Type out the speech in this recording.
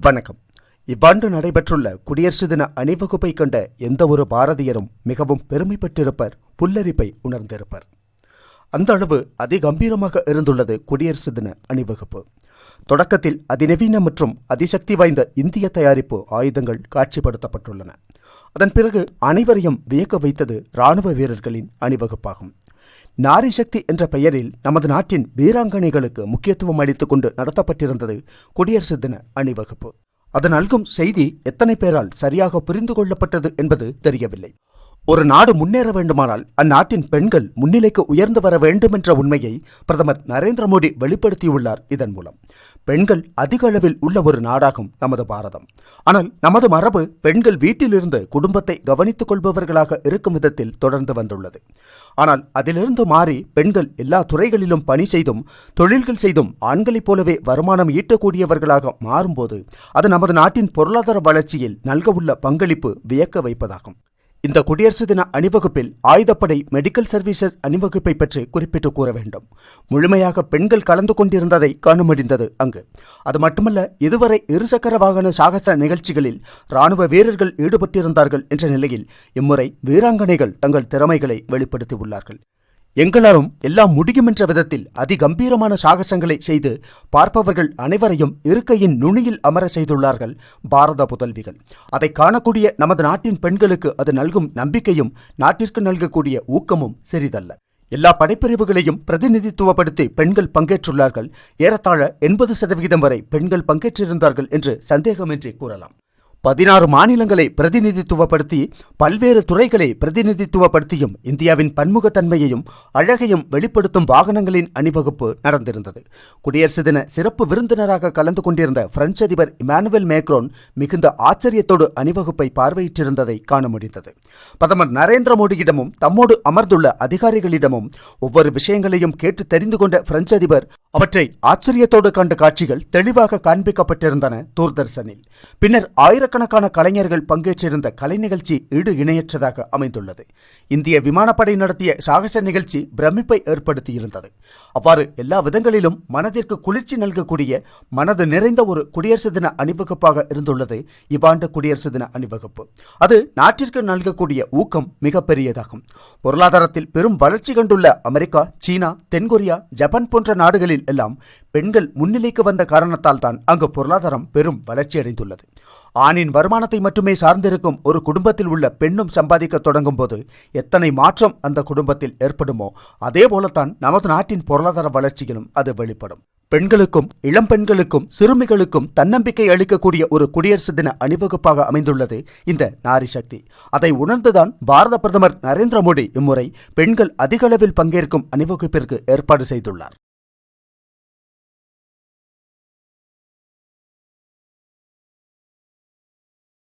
வணக்கம். இவ்வாண்டு நடைபெற்றுள்ள குடியரசு தின அணிவகுப்பை கண்ட எந்த ஒரு பாரதியரும் மிகவும் பெருமை பெற்றிருப்பர், புல்லரிப்பை உணர்ந்திருப்பர். அந்த அளவு அதிகம்பீரமாக இருந்துள்ளது குடியரசு தின அணிவகுப்பு. தொடக்கத்தில் அதிநவீன மற்றும் அதிசக்தி வாய்ந்த இந்திய தயாரிப்பு ஆயுதங்கள் காட்சிப்படுத்தப்பட்டுள்ளன. அதன் பிறகு அனைவரையும் வியக்க வைத்தது இராணுவ வீரர்களின் அணிவகுப்பாகும். நாரி சக்தி என்ற பெயரில் நமது நாட்டின் வீராங்கனைகளுக்கு முக்கியத்துவம் அளித்துக் கொண்டு நடத்தப்பட்டிருந்தது குடியரசு தின அணிவகுப்பு. அது நல்கும் செய்தி எத்தனை பேரால் சரியாக புரிந்து கொள்ளப்பட்டது என்பது தெரியவில்லை. ஒரு நாடு முன்னேற வேண்டுமானால் அந்நாட்டின் பெண்கள் முன்னிலைக்கு உயர்ந்து வர வேண்டும் என்ற உண்மையை பிரதமர் நரேந்திர மோடி வெளிப்படுத்தியுள்ளார். இதன் மூலம் பெண்கள் அதிக அளவில் உள்ள ஒரு நாடாகும் நமது பாரதம். ஆனால் நமது மரபு பெண்கள் வீட்டிலிருந்து குடும்பத்தை கவனித்துக் கொள்பவர்களாக இருக்கும் விதத்தில் தொடர்ந்து வந்துள்ளது. ஆனால் அதிலிருந்து மாறி பெண்கள் எல்லா துறைகளிலும் பணி செய்தும் தொழில்கள் செய்தும் ஆண்களைப் போலவே வருமானம் ஈட்டக்கூடியவர்களாக மாறும்போது அது நமது நாட்டின் பொருளாதார வளர்ச்சியில் நல்கவுள்ள பங்களிப்பு வியக்க வைப்பதாகும். இந்த குடியரசு தின அணிவகுப்பில் ஆயுதப்படை, மெடிக்கல் சர்வீசஸ் அணிவகுப்பை பற்றி குறிப்பிட்டு கூற வேண்டும். முழுமையாக பெண்கள் கலந்து கொண்டிருந்ததை காண முடிந்தது அங்கு. அது மட்டுமல்ல, இதுவரை இருசக்கர வாகன சாகச நிகழ்ச்சிகளில் இராணுவ வீரர்கள் ஈடுபட்டிருந்தார்கள் என்ற நிலையில் இம்முறை வீராங்கனைகள் தங்கள் திறமைகளை வெளிப்படுத்தியுள்ளார்கள். எங்களாலும் எல்லாம் முடியும் என்ற விதத்தில் அதிகம்பீரமான சாகசங்களை செய்து பார்ப்பவர்கள் அனைவரையும் இருக்கையின் நுனியில் அமர செய்துள்ளார்கள் பாரத புதல்விகள். அதை காணக்கூடிய நமது நாட்டின் பெண்களுக்கு அது நல்கும் நம்பிக்கையும் நாட்டிற்கு நல்கக்கூடிய ஊக்கமும் சிறிதல்ல. எல்லா படைப்பிரிவுகளையும் பிரதிநிதித்துவப்படுத்தி பெண்கள் பங்கேற்றுள்ளார்கள். ஏறத்தாழ 80% வரை பெண்கள் பங்கேற்றிருந்தார்கள் என்று சந்தேகமின்றி கூறலாம். 16 மாநிலங்களை பிரதிநிதித்துவப்படுத்தி பல்வேறு துறைகளை பிரதிநிதித்துவப்படுத்தியும் இந்தியாவின் பன்முகத்தன்மையையும் அழகையும் வெளிப்படுத்தும் வாகனங்களின் அணிவகுப்பு நடந்திருந்தது. குடியரசு தின சிறப்பு விருந்தினராக கலந்து கொண்டிருந்த பிரெஞ்சு அதிபர் இமானுவேல் மேக்ரோன் மிகுந்த ஆச்சரியத்தோடு அணிவகுப்பை பார்வையிட்டிருந்ததை காண முடிந்தது. பிரதமர் நரேந்திர மோடியிடமும் தம்மோடு அமர்ந்துள்ள அதிகாரிகளிடமும் ஒவ்வொரு விஷயங்களையும் கேட்டு தெரிந்து கொண்ட பிரெஞ்சு அதிபர் அவற்றை ஆச்சரியத்தோடு கண்ட காட்சிகள் தெளிவாக காண்பிக்கப்பட்டிருந்தன தூர்தர்ஷனில். பின்னர் ஆயிரக்கணக்கான கலைஞர்கள் பங்கேற்றிருந்த கலை நிகழ்ச்சி ஈடு இணையற்றதாக அமைந்துள்ளது. இந்திய விமானப்படை நடத்திய சாகச நிகழ்ச்சி பிரமிப்பை ஏற்படுத்தியிருந்தது. அவ்வாறு எல்லா விதங்களிலும் மனதிற்கு குளிர்ச்சி நல்கக்கூடிய மனது நிறைந்த ஒரு குடியரசு தின அணிவகுப்பாக இருந்துள்ளது இவ்வாண்டு குடியரசு தின அணிவகுப்பு. அது நாட்டிற்கு நல்கக்கூடிய ஊக்கம் மிகப்பெரியதாகும். பொருளாதாரத்தில் பெரும் வளர்ச்சி கண்டுள்ள அமெரிக்கா, சீனா, தென்கொரியா, ஜப்பான் போன்ற நாடுகளில் எல்லாம் பெண்கள் முன்னிலைக்கு வந்த காரணத்தால் தான் அங்கு பொருளாதாரம் பெரும் வளர்ச்சியடைந்துள்ளது. ஆணின் வருமானத்தை மட்டுமே சார்ந்திருக்கும் ஒரு குடும்பத்தில் உள்ள பெண்ணும் சம்பாதிக்க தொடங்கும் போது எத்தனை மாற்றம் அந்த குடும்பத்தில் ஏற்படுமோ அதே போலத்தான் நமது நாட்டின் பொருளாதார வளர்ச்சியிலும் அது வெளிப்படும். பெண்களுக்கும் இளம் பெண்களுக்கும் சிறுமிகளுக்கும் தன்னம்பிக்கை அளிக்கக்கூடிய ஒரு குடியரசு தின அணிவகுப்பாக அமைந்துள்ளது இந்த நாரி சக்தி. அதை உணர்ந்துதான் பாரத பிரதமர் நரேந்திர மோடி இம்முறை பெண்கள் அதிக அளவில் பங்கேற்கும் அணிவகுப்பிற்கு ஏற்பாடு செய்துள்ளார்.